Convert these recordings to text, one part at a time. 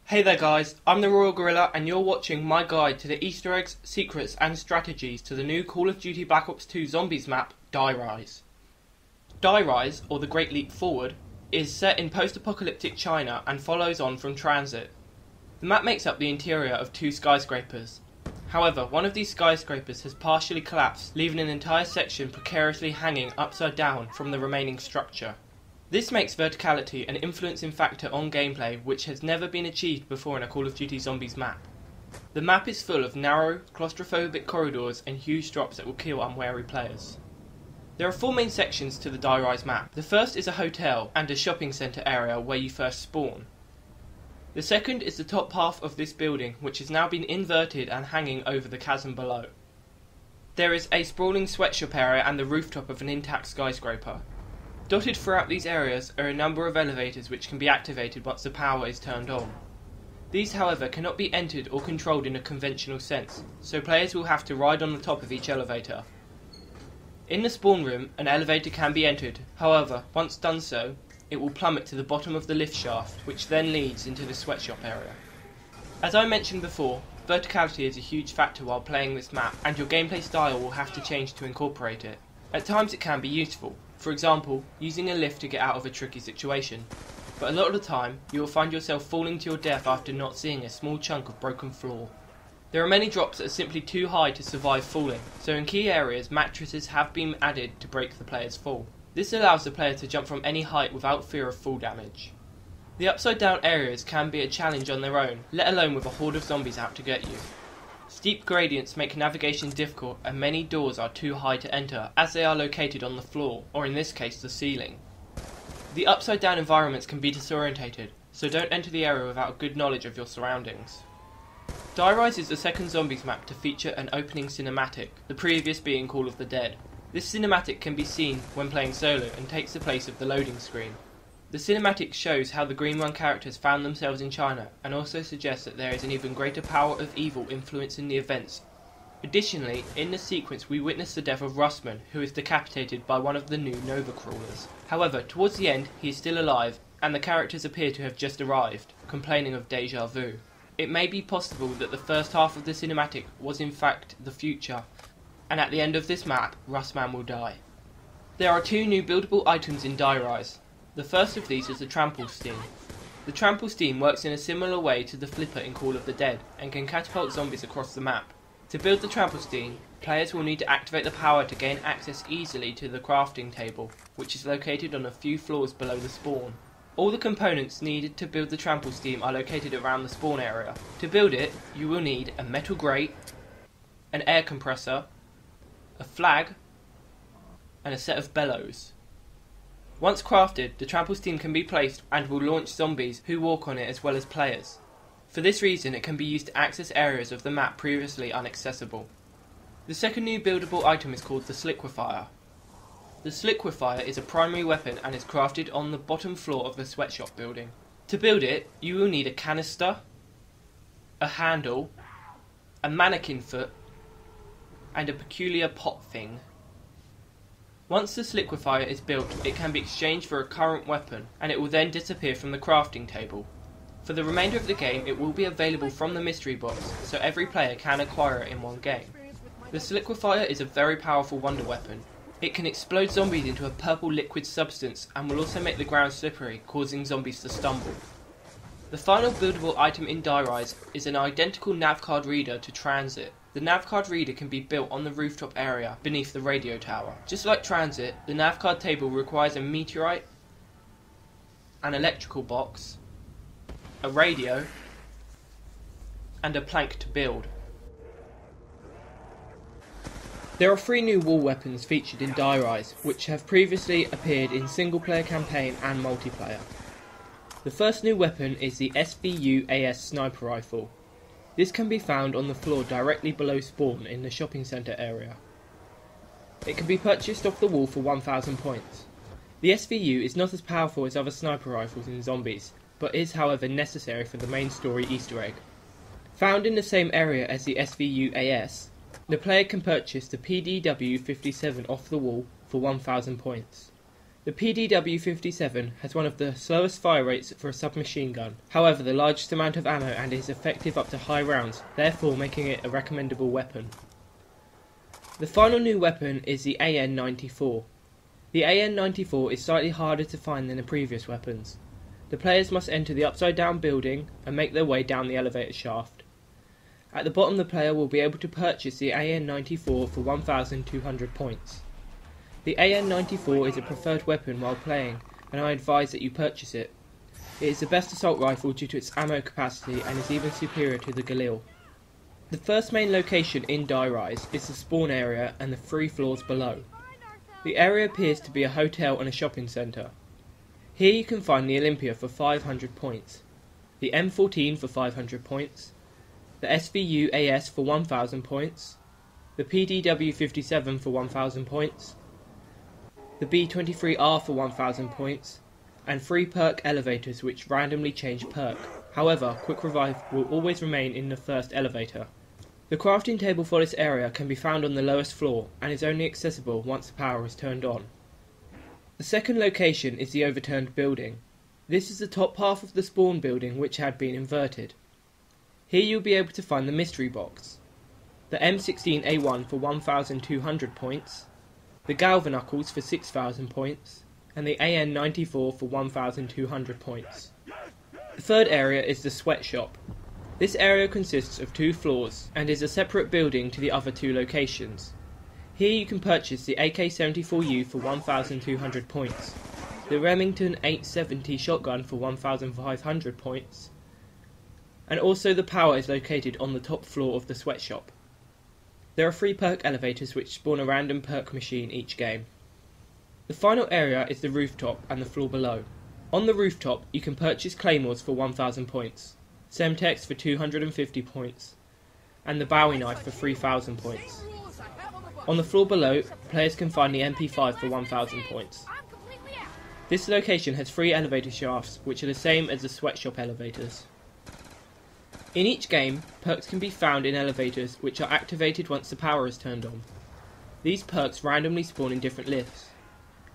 Hey there guys, I'm the Royal Gorilla and you're watching my guide to the Easter eggs, secrets and strategies to the new Call of Duty Black Ops 2 Zombies map, Die Rise. Die Rise, or the Great Leap Forward, is set in post-apocalyptic China and follows on from Transit. The map makes up the interior of two skyscrapers. However, one of these skyscrapers has partially collapsed, leaving an entire section precariously hanging upside down from the remaining structure. This makes verticality an influencing factor on gameplay which has never been achieved before in a Call of Duty Zombies map. The map is full of narrow, claustrophobic corridors and huge drops that will kill unwary players. There are four main sections to the Die Rise map. The first is a hotel and a shopping centre area where you first spawn. The second is the top half of this building, which has now been inverted and hanging over the chasm below. There is a sprawling sweatshop area and the rooftop of an intact skyscraper. Dotted throughout these areas are a number of elevators which can be activated once the power is turned on. These, however, cannot be entered or controlled in a conventional sense, so players will have to ride on the top of each elevator. In the spawn room, an elevator can be entered, however, once done so, it will plummet to the bottom of the lift shaft, which then leads into the sweatshop area. As I mentioned before, verticality is a huge factor while playing this map, and your gameplay style will have to change to incorporate it. At times it can be useful, for example, using a lift to get out of a tricky situation, but a lot of the time you will find yourself falling to your death after not seeing a small chunk of broken floor. There are many drops that are simply too high to survive falling, so in key areas mattresses have been added to break the player's fall. This allows the player to jump from any height without fear of fall damage. The upside down areas can be a challenge on their own, let alone with a horde of zombies out to get you. Steep gradients make navigation difficult and many doors are too high to enter as they are located on the floor, or in this case the ceiling. The upside down environments can be disorientated, so don't enter the area without good knowledge of your surroundings. Die Rise is the second Zombies map to feature an opening cinematic, the previous being Call of the Dead. This cinematic can be seen when playing solo and takes the place of the loading screen. The cinematic shows how the Green Run characters found themselves in China and also suggests that there is an even greater power of evil influencing the events. Additionally, in the sequence we witness the death of Russman, who is decapitated by one of the new Nova Crawlers. However, towards the end he is still alive and the characters appear to have just arrived, complaining of deja vu. It may be possible that the first half of the cinematic was in fact the future, and at the end of this map, Russman will die. There are two new buildable items in Die Rise. The first of these is the Trample Steam. The Trample Steam works in a similar way to the Flipper in Call of the Dead, and can catapult zombies across the map. To build the Trample Steam, players will need to activate the power to gain access easily to the crafting table, which is located on a few floors below the spawn. All the components needed to build the Trample Steam are located around the spawn area. To build it, you will need a metal grate, an air compressor, a flag, and a set of bellows. Once crafted, the Trample Steam can be placed and will launch zombies who walk on it as well as players. For this reason it can be used to access areas of the map previously inaccessible. The second new buildable item is called the Sliquifier. The Sliquifier is a primary weapon and is crafted on the bottom floor of the sweatshop building. To build it, you will need a canister, a handle, a mannequin foot, and a peculiar pot thing. Once the Sliquifier is built, it can be exchanged for a current weapon, and it will then disappear from the crafting table. For the remainder of the game, it will be available from the mystery box, so every player can acquire it in one game. The Sliquifier is a very powerful wonder weapon. It can explode zombies into a purple liquid substance, and will also make the ground slippery, causing zombies to stumble. The final buildable item in Die Rise is an identical navcard reader to Transit. The navcard reader can be built on the rooftop area beneath the radio tower. Just like Transit, the navcard table requires a meteorite, an electrical box, a radio, and a plank to build. There are three new wall weapons featured in Die Rise, which have previously appeared in single player campaign and multiplayer. The first new weapon is the SVU-AS sniper rifle. This can be found on the floor directly below spawn in the shopping centre area. It can be purchased off the wall for 1000 points. The SVU is not as powerful as other sniper rifles in Zombies, but is however necessary for the main story Easter egg. Found in the same area as the SVU-AS, the player can purchase the PDW-57 off the wall for 1000 points. The PDW-57 has one of the slowest fire rates for a submachine gun, however the largest amount of ammo and is effective up to high rounds, therefore making it a recommendable weapon. The final new weapon is the AN-94. The AN-94 is slightly harder to find than the previous weapons. The players must enter the upside down building and make their way down the elevator shaft. At the bottom the player will be able to purchase the AN-94 for 1,200 points. The AN-94 is a preferred weapon while playing, and I advise that you purchase it. It is the best assault rifle due to its ammo capacity and is even superior to the Galil. The first main location in Die Rise is the spawn area and the 3 floors below. The area appears to be a hotel and a shopping centre. Here you can find the Olympia for 500 points, the M14 for 500 points, the SVU AS for 1,000 points, the PDW-57 for 1,000 points, the B-23R for 1,000 points, and 3 perk elevators which randomly change perk. However, Quick Revive will always remain in the first elevator. The crafting table for this area can be found on the lowest floor and is only accessible once the power is turned on. The second location is the overturned building. This is the top half of the spawn building which had been inverted. Here you will be able to find the mystery box, the M16A1 for 1,200 points, the Galvanuckles for 6,000 points, and the AN-94 for 1,200 points. The third area is the sweatshop. This area consists of 2 floors and is a separate building to the other 2 locations. Here you can purchase the AK-74U for 1,200 points, the Remington 870 shotgun for 1,500 points, and also the power is located on the top floor of the sweatshop. There are 3 perk elevators which spawn a random perk machine each game. The final area is the rooftop and the floor below. On the rooftop you can purchase claymores for 1,000 points, Semtex for 250 points, and the Bowie knife for 3,000 points. On the floor below, players can find the MP5 for 1,000 points. This location has 3 elevator shafts which are the same as the sweatshop elevators. In each game, perks can be found in elevators which are activated once the power is turned on. These perks randomly spawn in different lifts.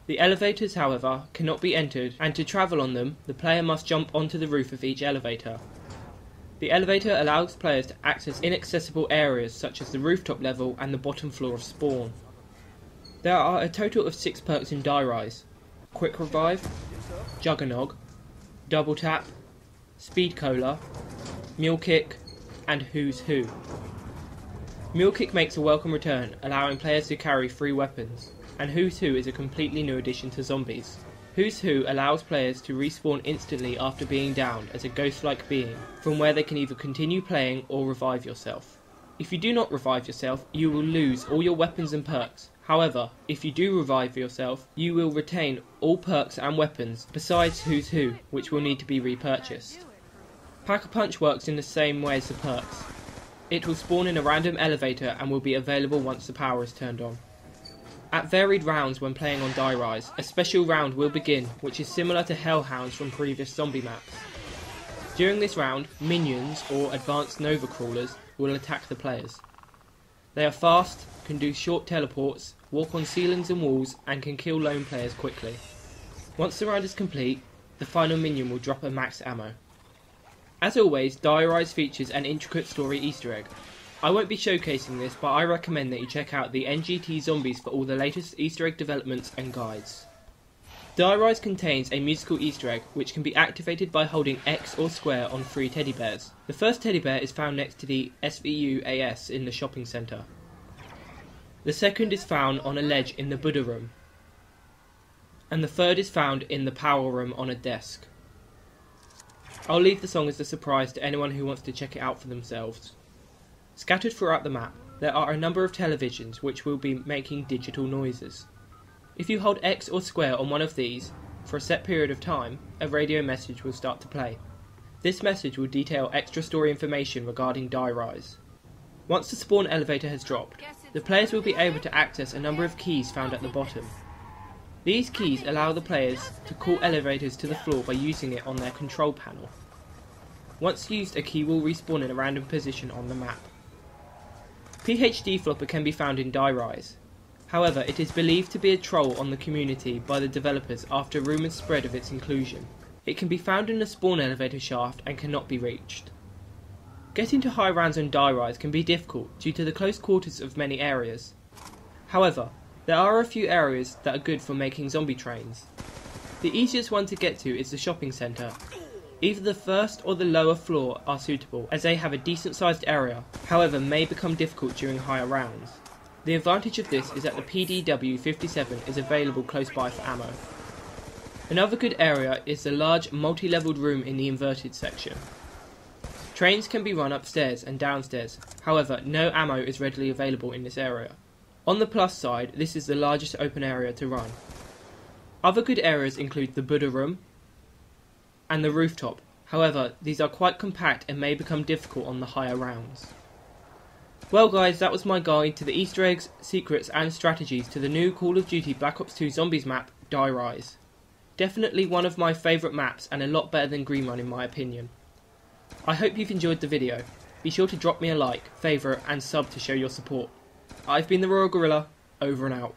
The elevators, however, cannot be entered, and to travel on them, the player must jump onto the roof of each elevator. The elevator allows players to access inaccessible areas such as the rooftop level and the bottom floor of spawn. There are a total of 6 perks in Die Rise: Quick Revive, Juggernog, Double Tap, Speed Cola, Mule Kick, and Who's Who. Mule Kick makes a welcome return, allowing players to carry 3 weapons, and Who's Who is a completely new addition to zombies. Who's Who allows players to respawn instantly after being downed as a ghost-like being, from where they can either continue playing or revive yourself. If you do not revive yourself, you will lose all your weapons and perks. However, if you do revive yourself, you will retain all perks and weapons, besides Who's Who, which will need to be repurchased. Pack-a-Punch works in the same way as the perks. It will spawn in a random elevator and will be available once the power is turned on. At varied rounds when playing on Die Rise, a special round will begin which is similar to Hellhounds from previous zombie maps. During this round, minions or advanced Nova Crawlers will attack the players. They are fast, can do short teleports, walk on ceilings and walls, and can kill lone players quickly. Once the round is complete, the final minion will drop a max ammo. As always, Die Rise features an intricate story Easter egg. I won't be showcasing this, but I recommend that you check out the NGT Zombies for all the latest Easter egg developments and guides. Die Rise contains a musical Easter egg which can be activated by holding X or square on 3 teddy bears. The first teddy bear is found next to the SVU AS in the shopping centre. The second is found on a ledge in the Buddha room. And the third is found in the power room on a desk. I'll leave the song as a surprise to anyone who wants to check it out for themselves. Scattered throughout the map, there are a number of televisions which will be making digital noises. If you hold X or square on one of these, for a set period of time, a radio message will start to play. This message will detail extra story information regarding Die Rise. Once the spawn elevator has dropped, the players will be able to access a number of keys found at the bottom. These keys allow the players to call elevators to the floor by using it on their control panel. Once used, a key will respawn in a random position on the map. PhD Flopper can be found in Die Rise. However, it is believed to be a troll on the community by the developers after rumours spread of its inclusion. It can be found in a spawn elevator shaft and cannot be reached. Getting to high rounds on Die Rise can be difficult due to the close quarters of many areas. However, there are a few areas that are good for making zombie trains. The easiest one to get to is the shopping centre. Either the first or the lower floor are suitable as they have a decent sized area, however may become difficult during higher rounds. The advantage of this is that the PDW-57 is available close by for ammo. Another good area is the large multi-levelled room in the inverted section. Trains can be run upstairs and downstairs, however no ammo is readily available in this area. On the plus side, this is the largest open area to run. Other good areas include the Buddha room and the rooftop, however these are quite compact and may become difficult on the higher rounds. Well guys, that was my guide to the Easter eggs, secrets and strategies to the new Call of Duty Black Ops 2 Zombies map, Die Rise. Definitely one of my favourite maps and a lot better than Green Run in my opinion. I hope you've enjoyed the video. Be sure to drop me a like, favourite and sub to show your support. I've been the Royal Gorilla, over and out.